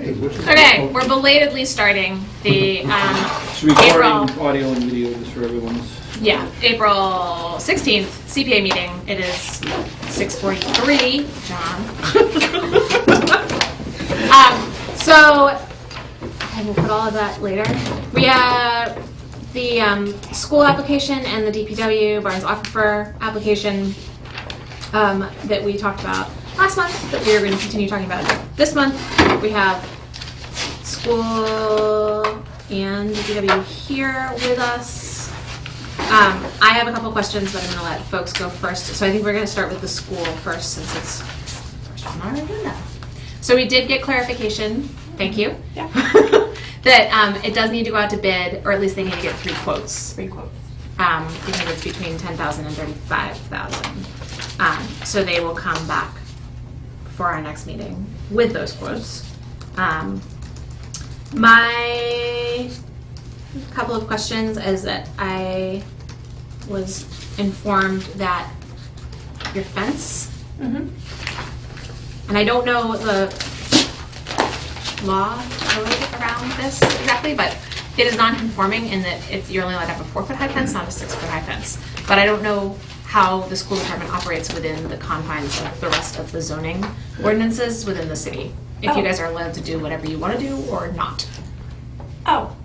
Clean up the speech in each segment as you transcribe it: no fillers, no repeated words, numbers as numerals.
Okay, we're belatedly starting the It's recording April, audio and video just for everyone's. yeah, April 16th CPA meeting. It is 6:43, John. So I will put all of that later. We have the school application and the DPW Barnes Aquifer application that we talked about last month that we are going to continue talking about this month. We have school and DPW here with us. I have a couple questions, but I'm going to let folks go first. So I think we're going to start with the school first since it's first on our agenda. So we did get clarification, thank you, Yeah. that it does need to go out to bid, or at least they need to get 3 quotes. 3 quotes. Because it's between 10,000 and 35,000. So they will come back for our next meeting with those quotes. My couple of questions is that I was informed that your fence, and I don't know the law code around this exactly, but it is non-conforming in that you're only allowed to have a 4-foot high fence, not a 6-foot high fence. But I don't know how the school department operates within the confines of the rest of the zoning ordinances within the city. If you guys are allowed to do whatever you want to do or not. Oh.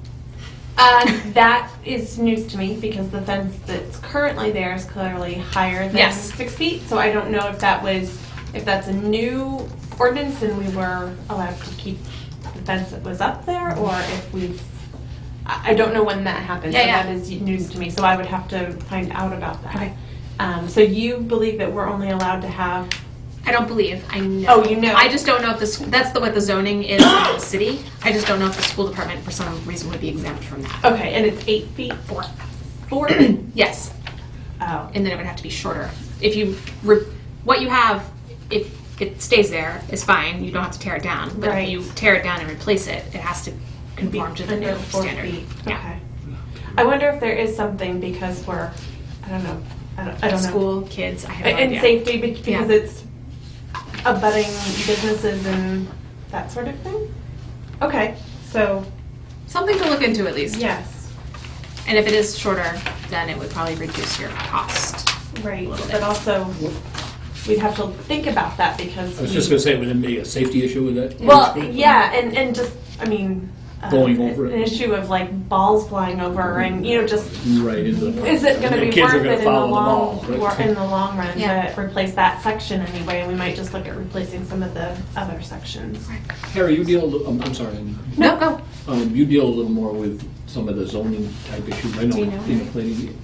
That is news to me because the fence that's currently there is clearly higher than Yes. 6 feet. So I don't know if that's a new ordinance and we were allowed to keep the fence that was up there, or if I don't know when that happened. Yeah, so yeah. that is news to me. So I would have to find out about that. Okay. So you believe that we're only allowed to have? I don't believe. I know. Oh, you know. I just don't know if what the zoning is in the city. I just don't know if the school department for some reason would be exempt from that. Okay, and it's 8 feet? 4? Yes. Oh. And then it would have to be shorter. If you, what you have, if it stays there, is fine. You don't have to tear it down. But Right. if you tear it down and replace it, it has to conform to the new Under 4 standard. feet. Yeah. Okay. I wonder if there is something because we're, I don't know. I don't know. School, kids, I have no And idea. safety because Yeah. it's abutting businesses and that sort of thing? Okay, so, Something to look into at least. yes. And if it is shorter, then it would probably reduce your cost. Right, little bit. but also we'd have to think about that because. I was just going to say, would it be a safety issue with that? Well, yeah, and just, I mean. Going over it. An issue of like balls flying over and, just. Right. Is it going to be kids are worth gonna it follow the ball, right? in the long run Yeah. to replace that section anyway? And we might just look at replacing some of the other sections. Harry, you deal, I'm sorry, No, go. you deal a little more with some of the zoning type issues. I know, Do you know? planning.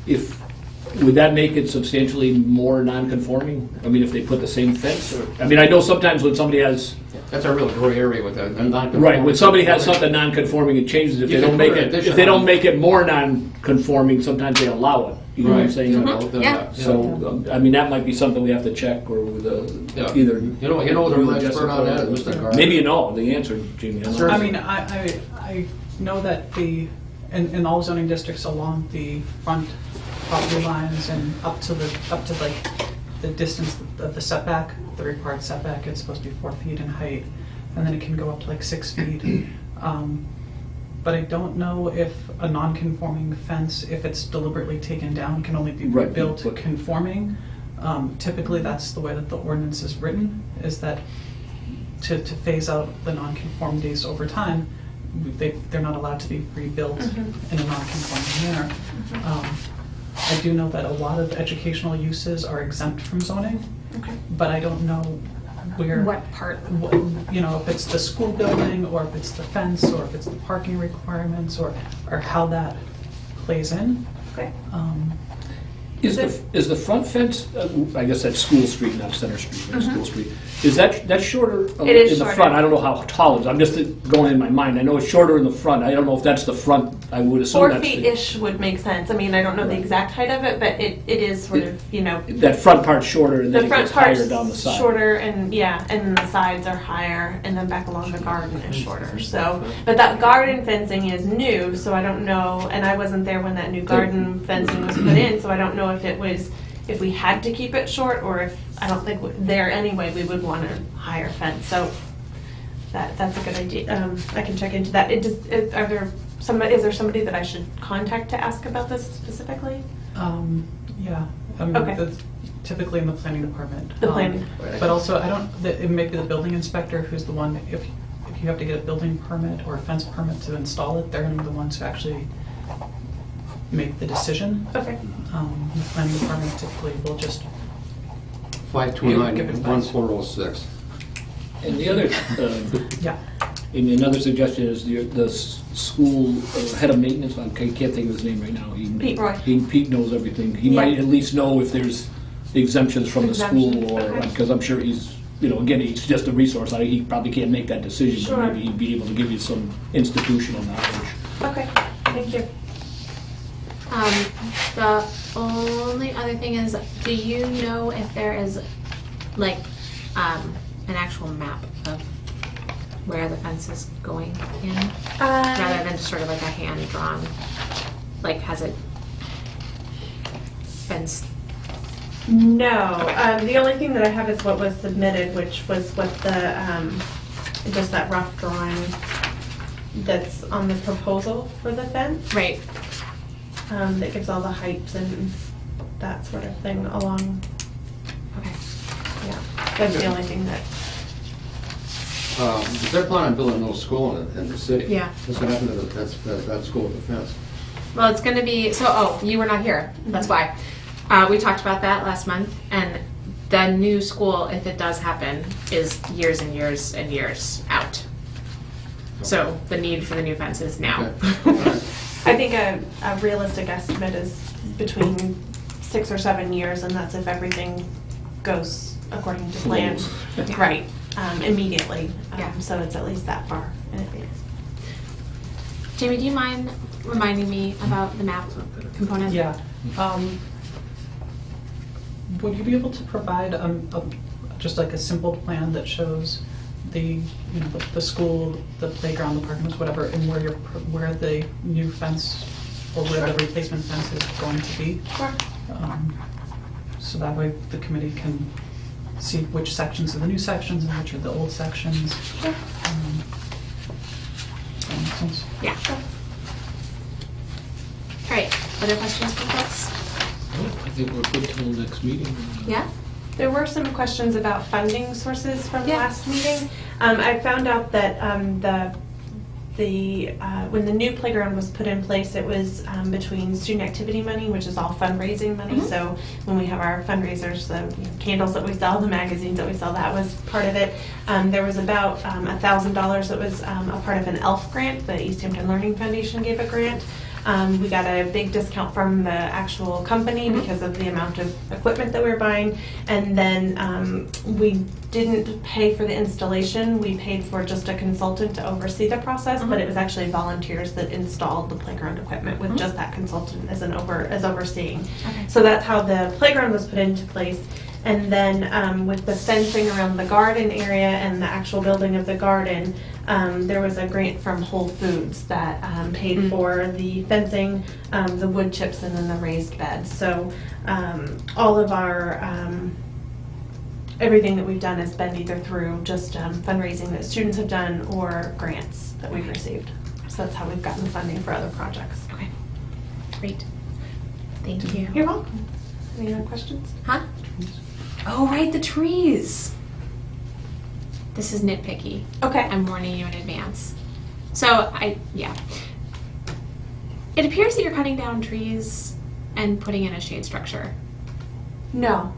Would that make it substantially more non-conforming? I mean, if they put the same fence, or, I mean, I know sometimes when somebody has, That's a real gray area with that. right, when somebody has something non-conforming, it changes. If You they can don't make put an it, addition if they don't on. make it more non-conforming, sometimes they allow it. You know what I'm saying? Yeah. So, I mean, that might be something we have to check, or with Yeah. either. You know the real expert on that is Mr. Gar. Maybe you know the answer, Jamie. I don't know. Sure. I mean, I know that in all zoning districts along the front property lines and up to like the distance of the setback, the required setback, it's supposed to be 4 feet in height, and then it can go up to like 6 feet. But I don't know if a non-conforming fence, if it's deliberately taken down, can only be Right, rebuilt but- conforming. Typically, that's the way that the ordinance is written, is that to phase out the non-conformities over time, they're not allowed to be rebuilt in a non-conforming manner. I do know that a lot of educational uses are exempt from zoning, Okay. but I don't know where, What part? if it's the school building, or if it's the fence, or if it's the parking requirements, or how that plays in. Okay. Is the front fence, I guess that's School Street, not Center Street, but School Street, is that's shorter It is in the shorter. front? I don't know how tall it is, I'm just going in my mind, I know it's shorter in the front, I don't know if that's the front, I would assume 4 that's the... feet-ish would make sense. I mean, I don't know the exact height of it, but it is sort of, That front part's shorter and the then it front gets higher part's down the side. shorter and the sides are higher and then back along the garden is shorter. So, but that garden fencing is new, so I don't know, and I wasn't there when that new garden fencing was put in, so I don't know if we had to keep it short or if, I don't think there anyway, we would want a higher fence. So that's a good idea. I can check into that. Is there somebody that I should contact to ask about this specifically? Yeah, I mean, Okay. that's typically in the planning department. The planning. But also, it may be the building inspector who's the one, if you have to get a building permit or a fence permit to install it, they're the ones who actually make the decision. Okay. The planning department typically will just, 529, 1406. And the other, yeah. and another suggestion is the school head of maintenance, I can't think of his name right now. Pete Roy. Pete knows everything. He Yeah. might at least know if there's exemptions from the school Exemptions, or, okay. because I'm sure he's, again, he's just a resource. He probably can't make that decision, Sure. but maybe he'd be able to give you some institutional knowledge. Okay, thank you. The only other thing is, do you know if there is like an actual map of where the fence is going in, rather than just sort of like a hand drawn, like has it fenced? No, the only thing that I have is what was submitted, which was what the, just that rough drawing that's on the proposal for the fence, Right. that gives all the heights and that sort of thing along, Okay. yeah. That's the only thing that, They're planning on building a little school in the city. Yeah. What's going to happen to that school with the fence? Well, it's going to be, you were not here. That's why. We talked about that last month, and the new school, if it does happen, is years and years and years out. So the need for the new fence is now. Okay. All right. I think a realistic estimate is between 6 or 7 years, and that's if everything goes according to plan. Flows. Right, immediately. Yeah. So it's at least that far in advance. Jamie, do you mind reminding me about the map component? Yeah. Would you be able to provide just like a simple plan that shows the school, the playground, the parking lots, whatever, and where the new fence or where the replacement fence is going to be? Sure. So that way the committee can see which sections are the new sections and which are the old sections. Sure. Does that make sense? Yeah. All right. Other questions from folks? I think we're good till next meeting. Yeah? There were some questions about funding sources from the Yeah. last meeting. I found out that when the new playground was put in place, it was between student activity money, which is all fundraising money. Mhm. So when we have our fundraisers, the candles that we sell, the magazines that we sell, that was part of it. There was about $1,000 that was a part of an ELF grant. The East Hampton Learning Foundation gave a grant. We got a big discount from the actual company because of the amount of equipment that we were buying. And then we didn't pay for the installation. We paid for just a consultant to oversee the process, but it was actually volunteers that installed the playground equipment with just that consultant as overseeing. Okay. So that's how the playground was put into place. And then with the fencing around the garden area and the actual building of the garden, there was a grant from Whole Foods that paid for the fencing, the wood chips, and then the raised beds. So all of our, everything that we've done has been either through just fundraising that students have done or grants that we've received. So that's how we've gotten funding for other projects. Okay. Great. Thank you. You're welcome. Any other questions? Huh? Oh, right, the trees. This is nitpicky. Okay. I'm warning you in advance. So, yeah. It appears that you're cutting down trees and putting in a shade structure. No.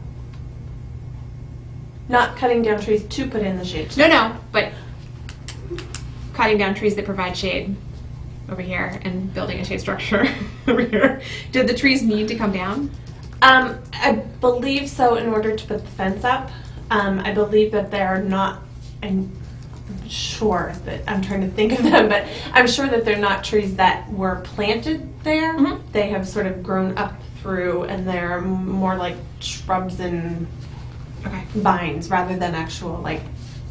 Not cutting down trees to put in the shade. No, but cutting down trees that provide shade over here and building a shade structure over here. Did the trees need to come down? I believe so in order to put the fence up. I believe that they're not, I'm sure that, I'm trying to think of them, but I'm sure that they're not trees that were planted there. Mhm. They have sort of grown up through and they're more like shrubs and Okay. vines rather than actual like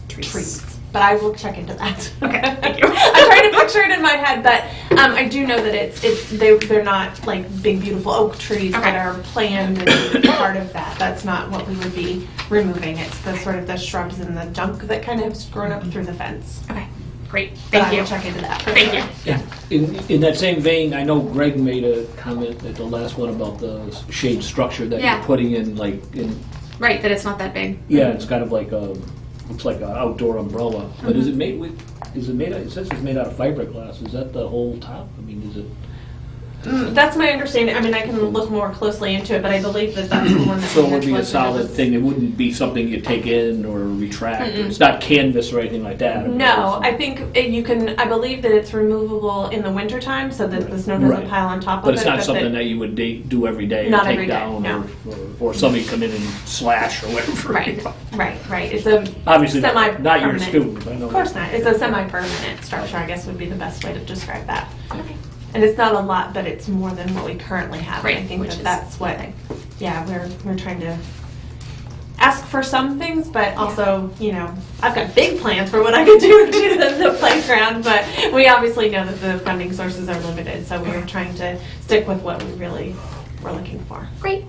Trees. trees. But I will check into that. Okay, thank you. I'm trying to picture it in my head, but I do know that they're not like big beautiful oak trees Okay. that are planned and part of that. That's not what we would be removing. It's the sort of the shrubs and the junk that kind of has grown up through the fence. Okay, great, But I thank you. will check into that. for Thank sure. you. In that same vein, I know Greg made a comment at the last one about the shade structure that Yeah. you're putting in, like, in, Right, that it's not that big. yeah, it's kind of like a, looks like an outdoor umbrella. But is it made with, it says it's made out of fiberglass. Is that the whole top? I mean, is it? That's my understanding. I mean, I can look more closely into it, but I believe that that's the one that. So we it would had be a listed. solid thing, it wouldn't be something you take in or retract, it's not canvas or anything like that? No, I think you can, I believe that it's removable in the wintertime so that the snow doesn't Right. pile on top of it. But it's not that- something that you would do every day or Not take every day, down, no. or somebody come in and slash or whatever. Right. It's a Obviously, semi-permanent. not your student, I know. Of course not. It's a semi-permanent structure, I guess would be the best way to describe that. And it's not a lot, but it's more than what we currently have. And I Right, think which that is that's what, yeah, we're trying to ask for some things, but also, you know, I've got big plans for what I could do to the playground, but we obviously know that the funding sources are limited, so we're trying to stick with what we really were looking for. Great,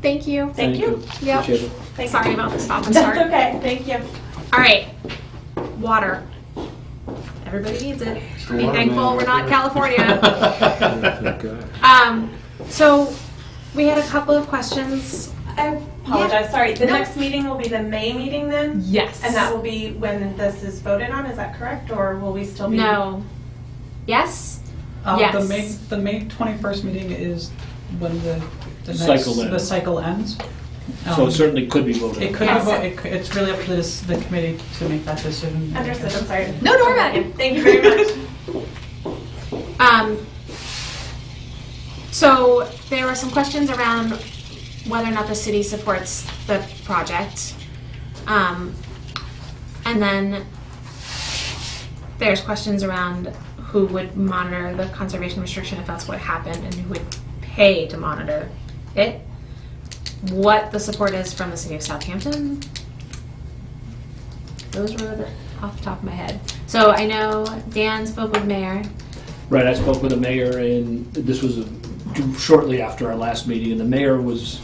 thank you. Thank you. Yep. Appreciate it. Thank Sorry you. about the stop and That's start. okay, thank you. All right, water. Everybody needs it. Be thankful we're not California. So we had a couple of questions. I apologize, sorry, the No. next meeting will be the May meeting then? Yes. And that will be when this is voted on, is that correct, or will we still be? No. Yes? The Yes. May 21st meeting is when the next, Cycle ends. the cycle ends. So it certainly could be voted It on. could, Yes. it's really up to the committee to make that decision. Understood, I'm sorry. No, don't worry about it. Thank you very much. So there were some questions around whether or not the city supports the project. And then there's questions around who would monitor the conservation restriction if that's what happened and who would pay to monitor it. What the support is from the city of Southampton. Those were off the top of my head. So I know Dan spoke with Mayor. Right, I spoke with the mayor, and this was shortly after our last meeting, and the mayor was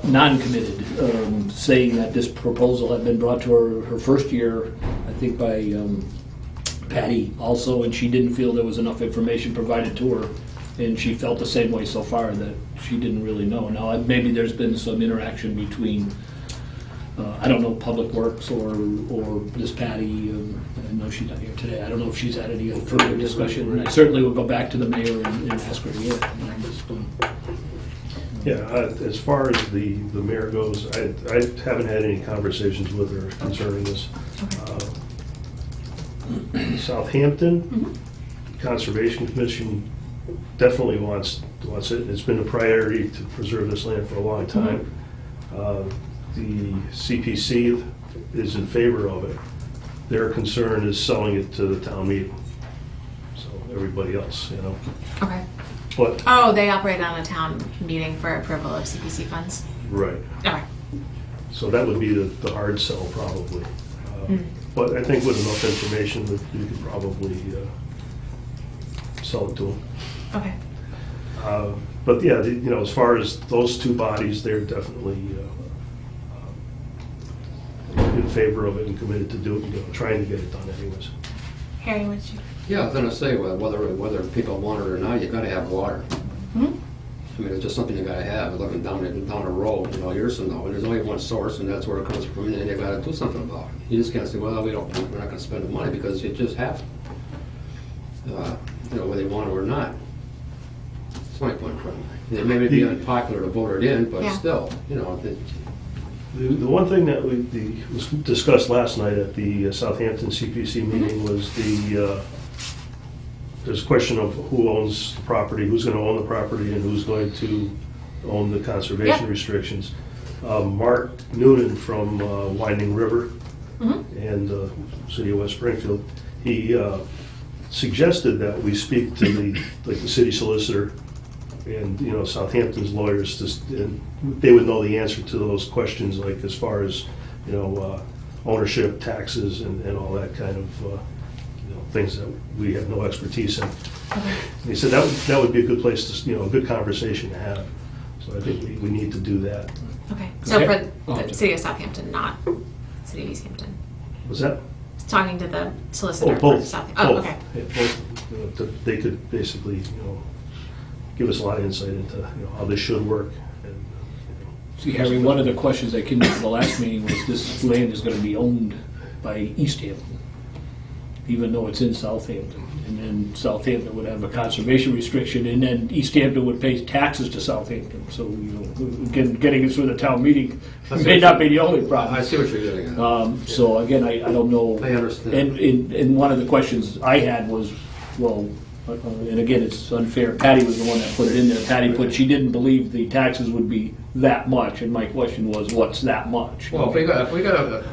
non-committed, saying that this proposal had been brought to her first year, I think by Patty also, and she didn't feel there was enough information provided to her, and she felt the same way so far, that she didn't really know. Now, maybe there's been some interaction between, I don't know, Public Works or this Patty, I know she's not here today, I don't know if she's had any further discussion, and I certainly will go back to the mayor and ask her again on this one. Yeah, as far as the mayor goes, I haven't had any conversations with her concerning this. Southampton Conservation Commission definitely wants it. It's been a priority to preserve this land for a long time. The CPC is in favor of it. Their concern is selling it to the town meeting. So everybody else, you know. Okay. But, Oh, they operate on a town meeting for approval of CPC funds. right. Okay. So that would be the hard sell, probably. But I think with enough information, that you could probably sell it to them. Okay. But yeah, you know, as far as those two bodies, they're definitely in favor of it and committed to do it, you know, trying to get it done anyways. Harry, what'd you? Yeah, I was gonna say, whether people want it or not, you gotta have water. I mean, it's just something you gotta have, looking down the road, you know, years from now, and there's only one source, and that's where it comes from, and you gotta do something about it. You just can't say, well, we're not gonna spend the money, because you just have to. You know, whether you want it or not. It's my point, Fred. It may be unpopular to vote it in, but Yeah. still, you know, The one thing that was discussed last night at the Southampton CPC meeting was there's a question of who owns the property, who's going to own the property, and who's going to own the conservation Yep. restrictions. Mark Noonan from Winding River and City of West Springfield, he suggested that we speak to the city solicitor and, you know, Southampton's lawyers, and they would know the answer to those questions, like as far as, you know, ownership, taxes, and all that kind of, you know, things that we have no expertise in. He said that would be a good place to, a good conversation to have. So I think we need to do that. Okay, so Okay. for the city of Southampton, not city of East Hampton. Was that? Talking to the solicitor Oh, for both. Southampton. Oh, Both. okay. Yeah, both. They could basically, give us a lot of insight into, how this should work. And, See, Harry, one of the questions that came up at the last meeting was this land is gonna be owned by East Hampton, even though it's in Southampton. And then Southampton would have a conservation restriction, and then East Hampton would pay taxes to Southampton. So, again, getting it through the town meeting may not be the only problem. I see what you're getting at. So again, I don't know. I understand. And one of the questions I had was, well, and again, it's unfair, Patty was the one that put it in there. Patty put, she didn't believe the taxes would be that much, and my question was, what's that much? Well, if we got,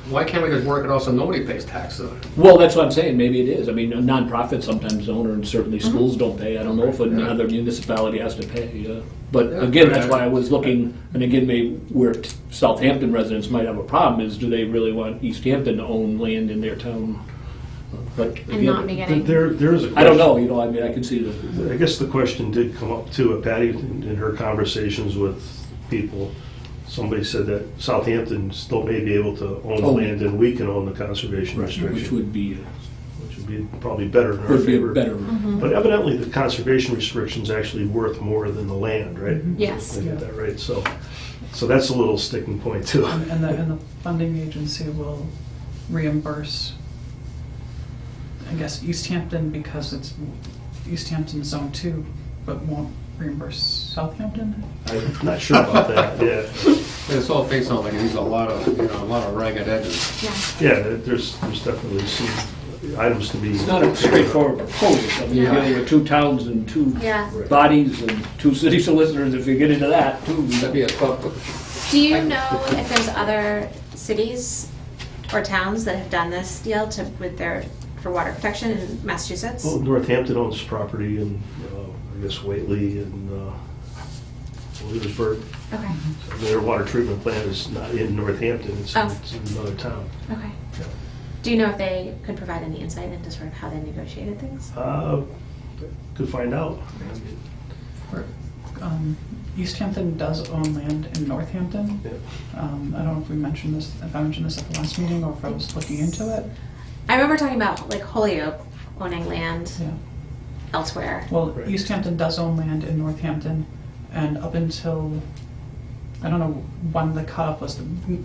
why can't we just work it out so nobody pays taxes? Well, that's what I'm saying, maybe it is. I mean, nonprofits sometimes don't, and certainly schools don't pay. I don't know if another municipality has to pay. But Yeah. again, that's why I was looking, and again, maybe where Southampton residents might have a problem is, do they really want East Hampton to own land in their town? But And not be again, getting. There is a question. I don't know, I mean, I can see the, I guess the question did come up too, Patty, in her conversations with people. Somebody said that Southampton still may be able to own Oh. land and we can own the conservation which restriction, would be, which would be probably better in our would be favor. better. But evidently, the conservation restriction is actually worth more than the land, right? Yes. I get that right, so that's a little sticking point too. And the funding agency will reimburse, I guess, East Hampton because it's East Hampton Zone 2, but won't reimburse Southampton? I'm not sure about that, yeah. This whole thing sounds like it needs a lot of ragged edges. Yeah. Yeah, there's definitely some items to be. It's not a straightforward proposal. I mean, you're dealing with two towns and two Yeah. bodies and two city solicitors, if you get into that, too. That'd be a tough, Do you know if there's other cities or towns that have done this deal for water protection in Massachusetts? Well, Northampton owns property in, I guess, Whately and Williamsburg. Okay, Their water treatment plant is not in Northampton, it's Oh. it's in another town. okay. Do you know if they could provide any insight into sort of how they negotiated things? Could find out. East Hampton does own land in Northampton. Yeah. I don't know if I mentioned this at the last meeting or if I was looking into it. I remember talking about like Holyoke owning land Yeah. elsewhere. Well, Right. East Hampton does own land in Northampton, and up until, I don't know when the cutoff was,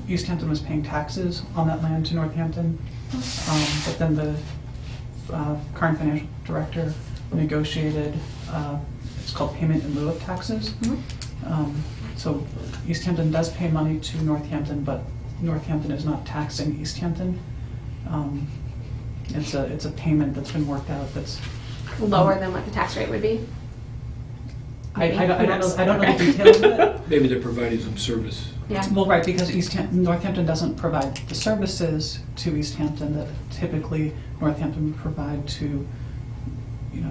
East Hampton was paying taxes on that land to Northampton. But then the current financial director negotiated, it's called payment in lieu of taxes. So East Hampton does pay money to Northampton, but Northampton is not taxing East Hampton. It's a payment that's been worked out that's, Lower than what the tax rate would be? I don't know the Okay. details of it. Maybe they're providing some service. Yeah. Well, right, because Northampton doesn't provide the services to East Hampton that typically Northampton would provide to,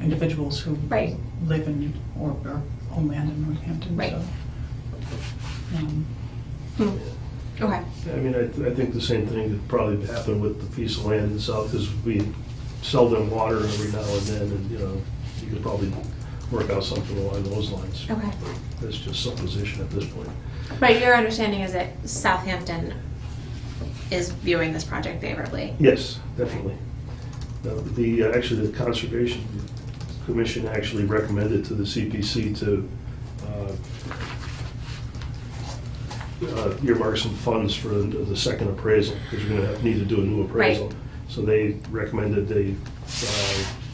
individuals who Right. live in or own land in Northampton. Right. So, Okay. I mean, I think the same thing could probably happen with the piece of land in the south, because we sell them water every now and then, and, you could probably work out something along those lines. Okay. That's just supposition at this point. But your understanding is that Southampton is viewing this project favorably? Yes, definitely. Actually, the Conservation Commission actually recommended to the CPC to earmark some funds for the second appraisal, because we're going to need to do a new appraisal. Right. So they recommended they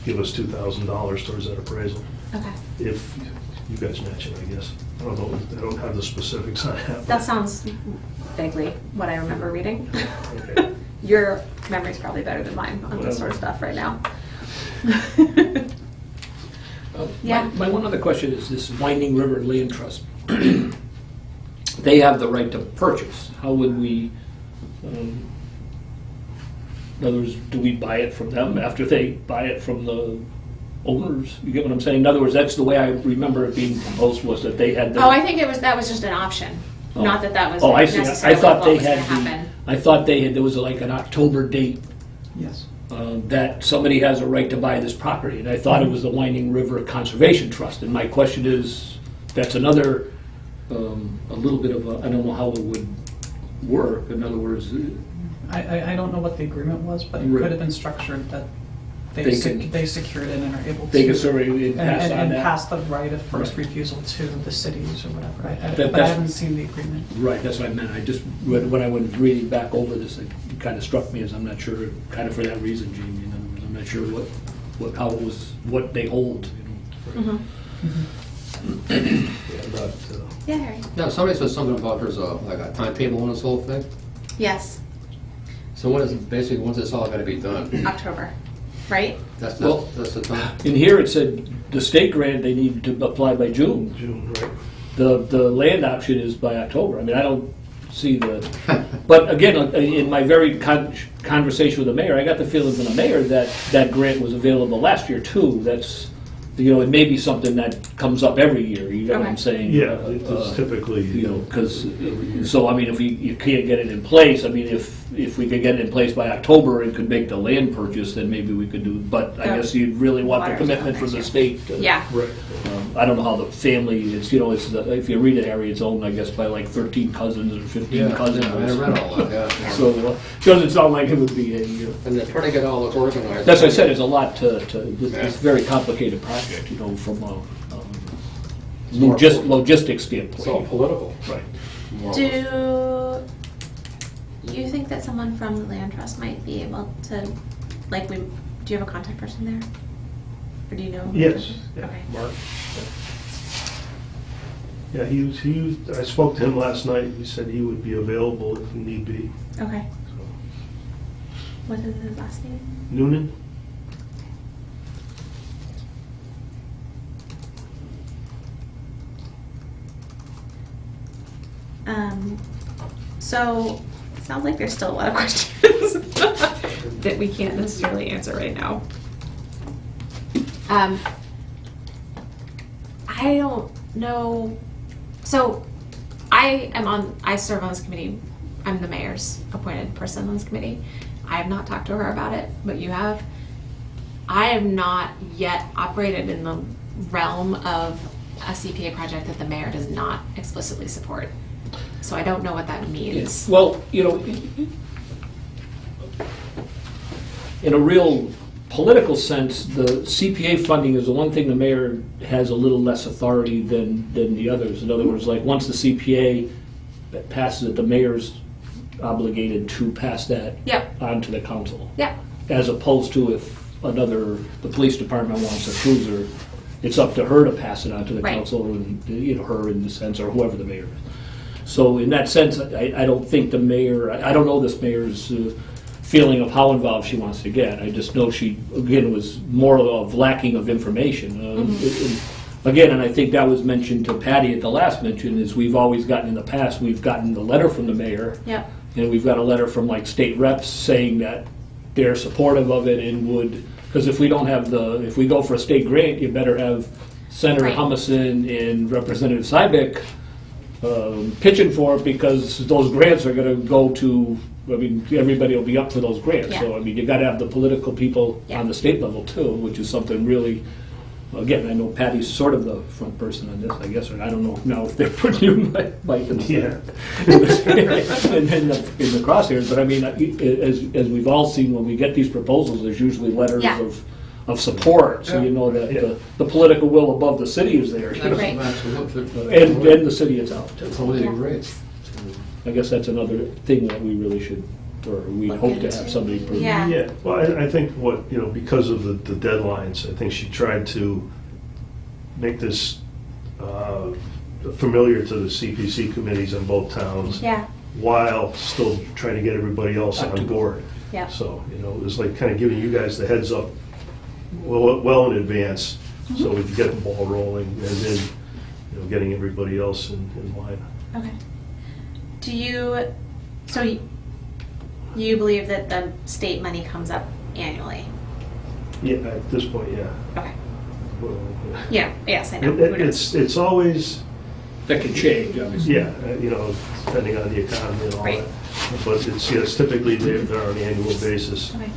give us $2,000 towards that appraisal, Okay. if you guys match it, I guess. I don't know, I don't have the specifics on that. That sounds vaguely what I remember reading. Okay. Your memory's probably better than mine on this sort of stuff right now. Yeah. My one other question is this Winding River Land Trust. They have the right to purchase. How would we, in other words, do we buy it from them after they buy it from the owners? You get what I'm saying? In other words, that's the way I remember it being proposed, was that they had the... Oh, I think that was just an option, Oh. not that was Oh, I see. I necessarily thought what they was gonna had happen. I thought there was like an October date. yes. that somebody has a right to buy this property, and I thought it was the Winding River Conservation Trust, and my question is, that's another, a little bit of a, I don't know how it would work, in other words, I don't know what the agreement was, but it Right. could have been structured that they They can- they secured it and are able to. they can certainly pass on And that. pass the right of first Right. refusal to the cities or whatever. That- But I that's- haven't seen the agreement. Right, that's what I meant, I just, when I was reading back over this, it kind of struck me as, I'm not sure, kind of for that reason, Jamie, in other words, I'm not sure how it was, what they hold, you know. Mhm. Yeah, not, Yeah, Harry. Yeah, somebody said something about there's like a timetable on this whole thing. Yes, So when is, basically, when's this all gonna be done? October, right? That's Well- the time? In here, it said the state grant, they need to apply by June. June, right? The land option is by October. I mean, I don't see the, but again, in my very conversation with the mayor, I got the feeling from the mayor that that grant was available last year too. That's, you know, it may be something that comes up every year, you know what I'm Okay. saying? Yeah, it's typically. You know, because, so I mean, if you can't get it in place, I mean, if we could get it in place by October and could make the land purchase, then maybe we could do, but I Yeah. guess you'd really want the Water's commitment not from the next state. Yeah. Right. I don't know how the family, it's, you know, it's, if you read it, Harry, it's owned, I guess, by like 13 cousins or 15 cousins. I read all that, yeah. So, doesn't sound like it would be a, And they're trying to get all this organized. that's what I said, it's a lot it's a very complicated project, you know, from a logistics It's all standpoint. political. Right. more or Do less. you think that someone from the land trust might be able to, like, do you have a contact person there? Or do you know? Yes, yeah, Okay. Mark. Yeah, I spoke to him last night, he said he would be available if need be. Okay. So, What is his last name? Noonan? So, it sounds like there's still a lot of questions that we can't necessarily answer right now. I don't know, so I serve on this committee, I'm the mayor's appointed person on this committee. I have not talked to her about it, but you have. I have not yet operated in the realm of a CPA project that the mayor does not explicitly support. So I don't know what that means. Well, you know, in a real political sense, the CPA funding is the one thing the mayor has a little less authority than the others. In other words, like, once the CPA passes it, the mayor's obligated to pass that Yep, on to the council. yep, As opposed to if the police department wants a cruiser, it's up to her to pass it on to the Right. council, and, you know, her in the sense, or whoever the mayor is. So in that sense, I don't think the mayor, I don't know this mayor's feeling of how involved she wants to get. I just know she, again, was more of lacking of information. Again, and I think that was mentioned to Patty at the last mention, is we've always gotten in the past, we've gotten the letter from the mayor, yep, and we've got a letter from like state reps saying that they're supportive of it and would, because if we don't have if we go for a state grant, you better have Senator Right. Humison and Representative Sybick pitching for it, because those grants are gonna go to, I mean, everybody will be up for those grants. So, Yeah. I mean, you gotta have the political people Yeah. on the state level too, which is something really, again, I know Patty's sort of the front person on this, I guess, or I don't know now if they're putting you by Yeah. in the crosshairs, but I mean, as we've all seen, when we get these proposals, there's usually letters Yeah. of support, so you know that the political will above the city is there, you know, Right. and the city itself too. Totally Yeah. agree. I guess that's another thing that we really should, or we Look hope to into. have somebody prove. Yeah. Yeah, well, I think because of the deadlines, I think she tried to make this familiar to the CPC committees in both towns, yeah, while still trying to get everybody else Up to on board. yeah. So, it was like kind of giving you guys the heads up well in advance, so we could get the ball rolling, and then, getting everybody else in line. Okay. Do you, so you believe that the state money comes up annually? Yeah, at this point, yeah. Okay. Well, Yeah, yes, I know. It's always, That can change, obviously. yeah, depending on the economy and all Right. that. But it's typically they're on an annual basis. Okay.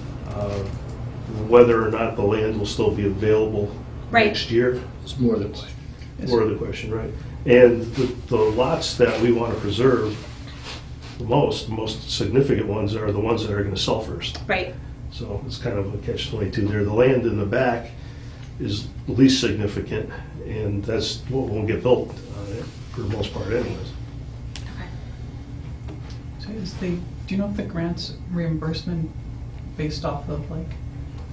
Whether or not the land will still be available Right. next year, It's more than question. more of the question, right? And the lots that we want to preserve the most significant ones are the ones that are going to sell first. Right. So it's kind of a catch-22 there. The land in the back is least significant, and that's what won't get built for the most part anyways. Okay. So do you know if the grants reimbursement based off of like,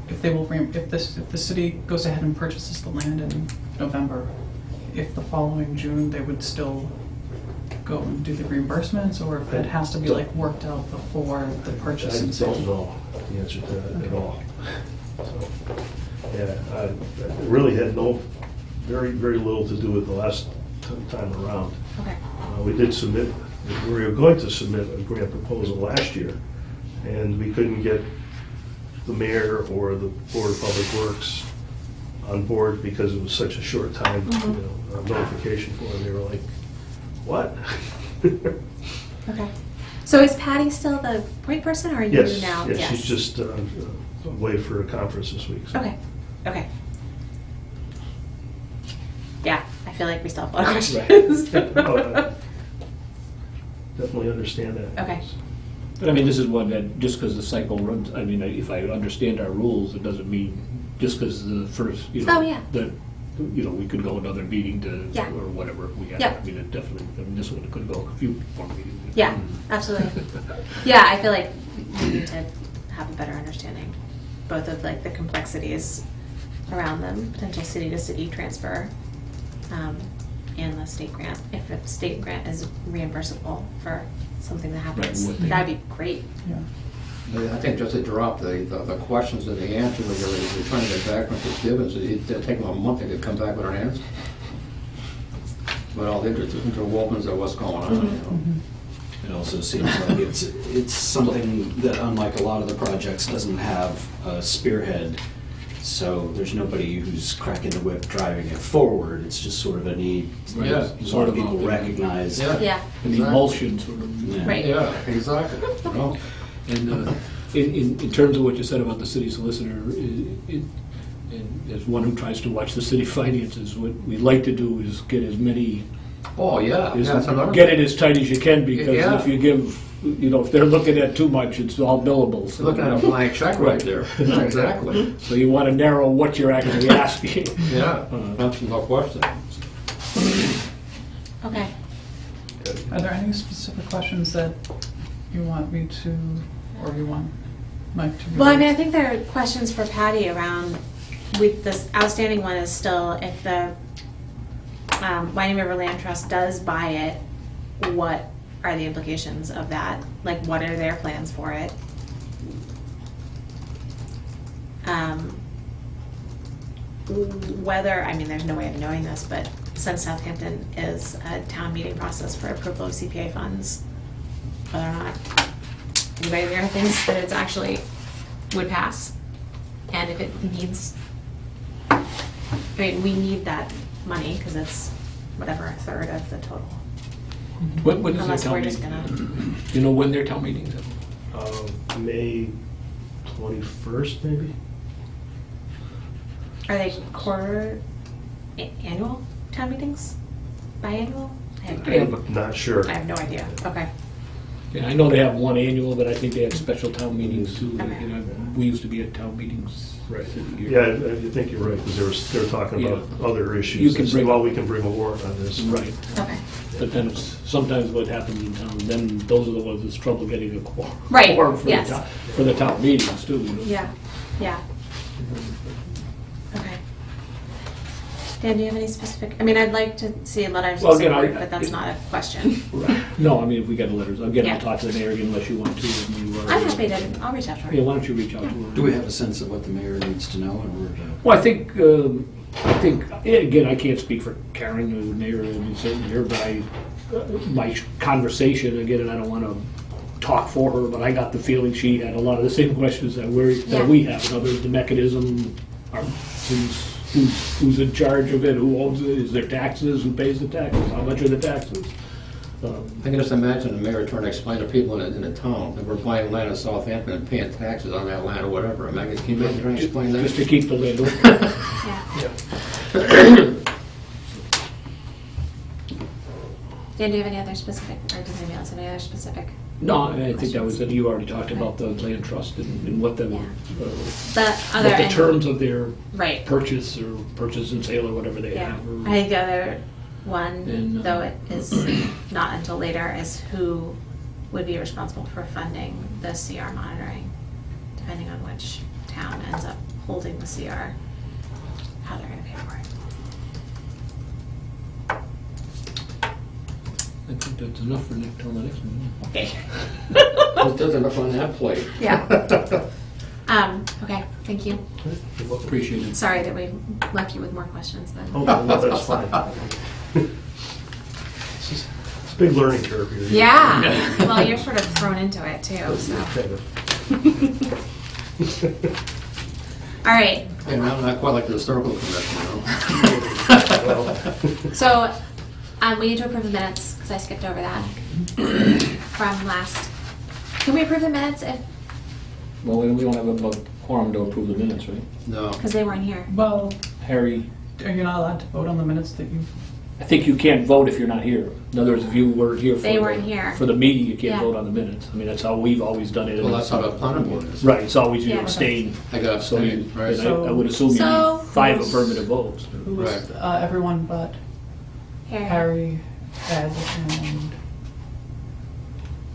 if they will, if the city goes ahead and purchases the land in November, if the following June, they would still go and do the reimbursements, or if it has to be like worked out before the purchase and I sale? don't know the answer to that at all. So, yeah, I really had very little to do with the last time around. Okay. We did submit, we were going to submit a grant proposal last year, and we couldn't get the mayor or the Board of Public Works on board because it was such a short time, notification for them. They were like, what? Okay. So is Patty still the point person, or are you Yes, now? yes, she's just away for a conference this week. So. Okay. Okay. Yeah, I feel like we still have a lot of Right. questions. Oh, I definitely understand that. Okay. But I mean, this is one that, just because the cycle runs, I mean, if I understand our rules, it doesn't mean, just because the first, Oh, yeah. that, we could go another meeting to, Yeah. or whatever if we had. Yep. I mean, it definitely, I mean, this one could go a few more meetings. Yeah, absolutely. Yeah, I feel like we need to have a better understanding, both of like the complexities around them, potential city-to-city transfer, and the state grant. If a state grant is reimbursable for something that happens, Right, what they- that'd be great. Yeah. I think just to drop the questions and the answers, when you're trying to get back from Chris Gibbons, it'd take them a month to come back with our answers. But all the interwovens of what's going on, you know. It also seems like it's something that, unlike a lot of the projects, doesn't have a spearhead. So there's nobody who's cracking the whip driving it forward. It's just sort of a need. Yeah, A lot of people recognize. Yeah. Yeah, An emulsion sort of. Yeah. right. Yeah, exactly. You know? And in terms of what you said about the city solicitor, and as one who tries to watch the city finances, what we'd like to do is get as many, Oh, yeah. is Yeah, that's another get thing. it as tight as you can, because Yeah. if you give, if they're looking at too much, it's all billable. So- You're looking at a blank check right there. Yeah, exactly. So you want to narrow what you're actually asking. Yeah, that's no question. Okay. Are there any specific questions that you want me to, or you want Mike to? Well, I mean, I think there are questions for Patty around, with this outstanding one is still, if the Winding River Land Trust does buy it, what are the implications of that? Like, what are their plans for it? Whether, I mean, there's no way of knowing this, but since Southampton is a town meeting process for approval of CPA funds, whether or not anybody there thinks that it's actually would pass, and if it needs, I mean, we need that money because it's whatever, a third of the total. When is their Unless town we're just meeting? gonna, Do you know when their town meetings are? May 21st, maybe? are they annual town meetings? Biannual? Not sure. I have no idea. Okay. Yeah, I know they have one annual, but I think they have special town meetings too. Okay. You know, we used to be at town meetings. Right. every Yeah, year. I think you're right, because they were talking about other issues. You can They said, bring- well, we can bring a warrant on this. Right. Okay. But then it's sometimes what happens in town, then those are the ones that's trouble getting a quorum. Right, quorum for the yes. town- For the town meetings too, you know. Yeah, yeah. Okay. Dan, do you have any specific, I mean, I'd like to see letters Well, of again, support, but that's not a question. Right. No, I mean, if we get the letters, again, Yeah. I'll talk to the mayor again unless you want to. and you, I'm happy to, I'll reach out to Yeah, her. why don't you reach out to her? Do we have a sense of what the mayor needs to know in order to? Well, I think, again, I can't speak for Karen, the mayor, and sitting here, but my conversation, again, and I don't want to talk for her, but I got the feeling she had a lot of the same questions that we have. In other words, the mechanism, who's in charge of it, who owns it, is there taxes, who pays the taxes, how much are the taxes? I can just imagine the mayor trying to explain to people in the town that we're buying land in Southampton and paying taxes on that land or whatever. I mean, can you imagine trying to explain Just to that? keep the land open. Yeah. Dan, do you have any other specific, or does anybody else have any other specific? No, I think that was it. You already talked about the land trust and what the, Yeah. what The other. the terms of their Right. purchase or purchase and sale or whatever they Yeah. have. I think the other one, And, though it is not until later, is who would be responsible for funding the CR monitoring, depending on which town ends up holding the CR, how they're gonna pay for it. I think that's enough for till the next one. Okay. There's enough on that plate. Yeah. Okay, thank you. Appreciate it. Sorry that we left you with more questions than. Oh, no, that's fine. It's a big learning curve here. Yeah, well, you're sort of thrown into it too, so. All right, And I'm not quite like the historical commission, you know? so, we need to approve the minutes, because I skipped over that from last. Can we approve the minutes if, Well, we don't have a quorum to approve the minutes, right? No. because they weren't here? Well, Harry, are you not allowed to vote on the minutes that you've? I think you can't vote if you're not here. In other words, if you were here for They the- weren't here. for the meeting, you can't Yeah. vote on the minutes. I mean, that's how we've always done it. Well, that's how the planning board is. Right, it's always you Yeah. abstain. I got So you, abstained, right? and I would assume you So- need 5 affirmative votes. Who was, Right. everyone but Harry, Ed, and,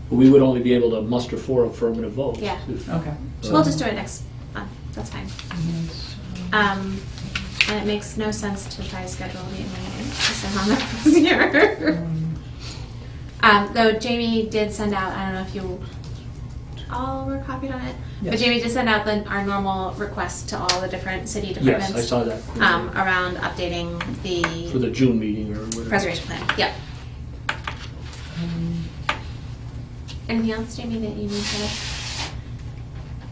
We would only be able to muster 4 affirmative votes. Yeah. if- okay. We'll just do it next month, that's fine. Minutes, And it makes no sense to try to schedule a meeting because I'm not here. Though Jamie did send out, I don't know if you all were copied on it, but Yes. Jamie did send out our normal request to all the different city departments. Yes, I saw that. Around updating For the the June meeting or whatever. preservation plan, yep. um, Anything else, Jamie, that you need to?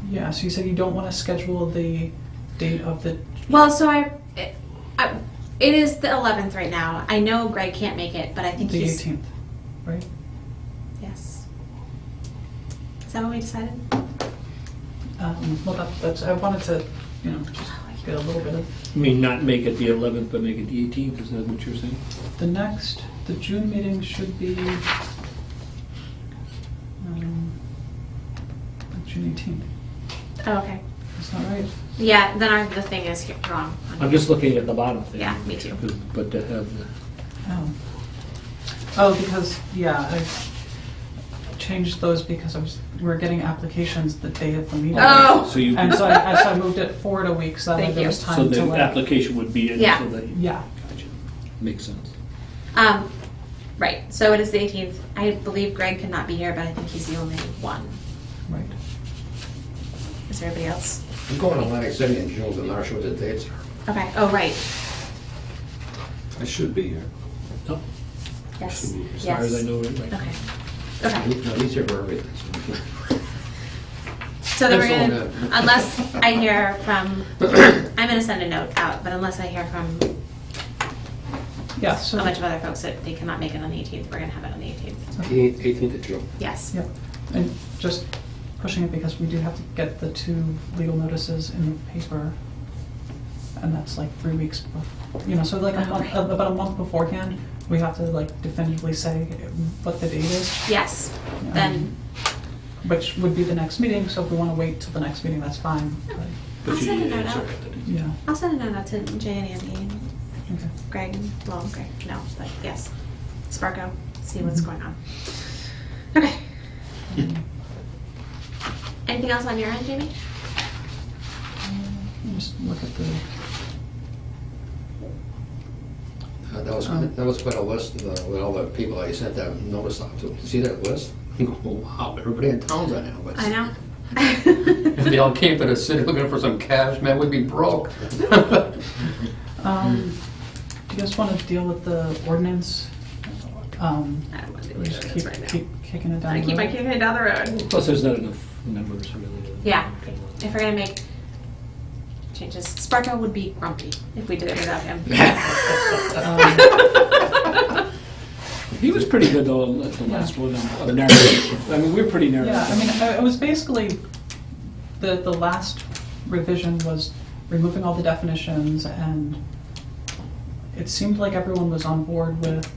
Yeah, so you said you don't want to schedule the date of the, Well, so it is the 11th right now. I know Greg can't make it, but I think the he's. 18th, right? Yes. Is that what we decided? Well, that's, I wanted to, just get a little bit of, I mean, not make it the 11th, but make it the 18th, is that what you're saying? the June meeting should be, June 18th, Oh, okay. is that right? Yeah, then the thing is wrong. I'm just looking at the bottom thing. Yeah, me too. But to have, Oh, because, yeah, I changed those because we're getting applications the day of the meeting. Oh. so you, And so I moved it forward a week so that Thank there you. was so time to the like. application would be in, Yeah. so that, Yeah, gotcha, makes sense. Right, so it is the 18th. I believe Greg cannot be here, but I think he's the only one. right. Is there anybody else? I'm going to Atlantic City in June, but I'm not sure what the dates are. Okay, oh, right. I should be here. No, Yes, as far yes. as I know, right? Okay. Okay, No, he's here for everything. so then we're That's all gonna, good. unless I hear from, I'm gonna send a note out, but unless I hear from Yeah, so. a bunch of other folks that they cannot make it on the 18th, we're gonna have it on the 18th. 18th of June. Yes. Yep, and just pushing it because we do have to get the 2 legal notices in the paper. And that's like 3 weeks before, so like about a month beforehand, we have to like definitively say what the date is. Yes, then, Which would be the next meeting, so if we want to wait till the next meeting, that's fine. But, But I'll you send need a an note answer out. at the date. yeah, I'll send a note out to Jay and Andy and okay. Greg, well, Greg, no, but yes, Sparko, see what's Mhm. going on. Okay. Anything else on your end, Jamie? Let me just look at the, That was quite a list with all the people I sent that notice out to. You see that list? You go, oh, wow, everybody in town's on it. But I know. If they all came to the city looking for some cash, man, we'd be broke. do you guys want to deal with the ordinance? I don't want to do Or just this keep, right now. keep kicking it down I the keep road? on kicking it down the road. Plus, there's not enough numbers really. Yeah, if we're gonna make changes, Sparko would be grumpy if we did it without him. He was pretty good though at the last one, on narrative. I mean, we were pretty narrow. Yeah, I mean, it was basically, the last revision was removing all the definitions, and it seemed like everyone was on board with,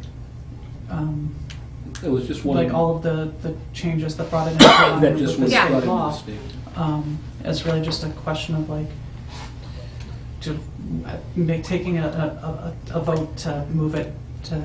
It was just one. like, all of the changes that brought it into line That with just the was state brought into law. the state. It's really just a question of like, taking a vote to move it to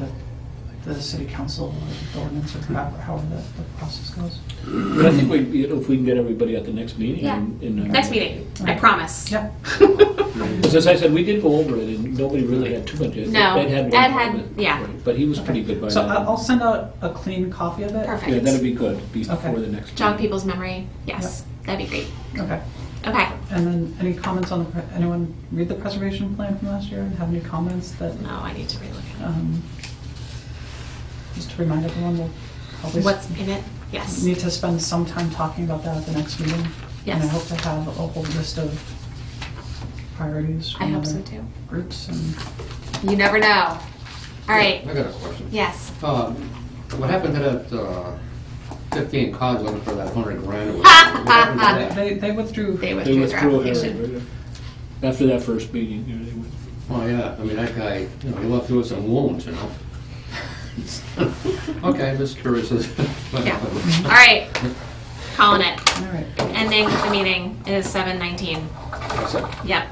the city council or the ordinance or however the process goes. But I think if we can get everybody at the next meeting. Yeah. Next meeting, I promise. Yep. Because as I said, we did go over it and nobody really had too much. No, Ed had one Ed had- comment. yeah. But he was pretty good by So that. I'll send out a clean copy of it. Perfect. Yeah, that'd be good before Okay. the next. Jog meeting. people's memory. Yes, that'd be great. Okay. Okay. And then any comments on anyone read the preservation plan from last year and have any comments that, No, I need to relook at just to remind everyone, we'll probably it. What's in it? Yes. need to spend some time talking about that at the next meeting. And I Yes. hope to have a whole list of priorities I from hope so other too. groups and You never know. All right. I got a question. Yes. What happened to that 15 cars looking for that 100 grand? What happened to that? they withdrew. They They withdrew their withdrew it application. after that first meeting. You know, they withdrew. Oh, yeah, I mean, that guy, you know, he left through some wounds, you know? Okay, just curious as what Yeah. happened. All right. Calling it. All right. Ending the meeting is 7:19. So- Yep.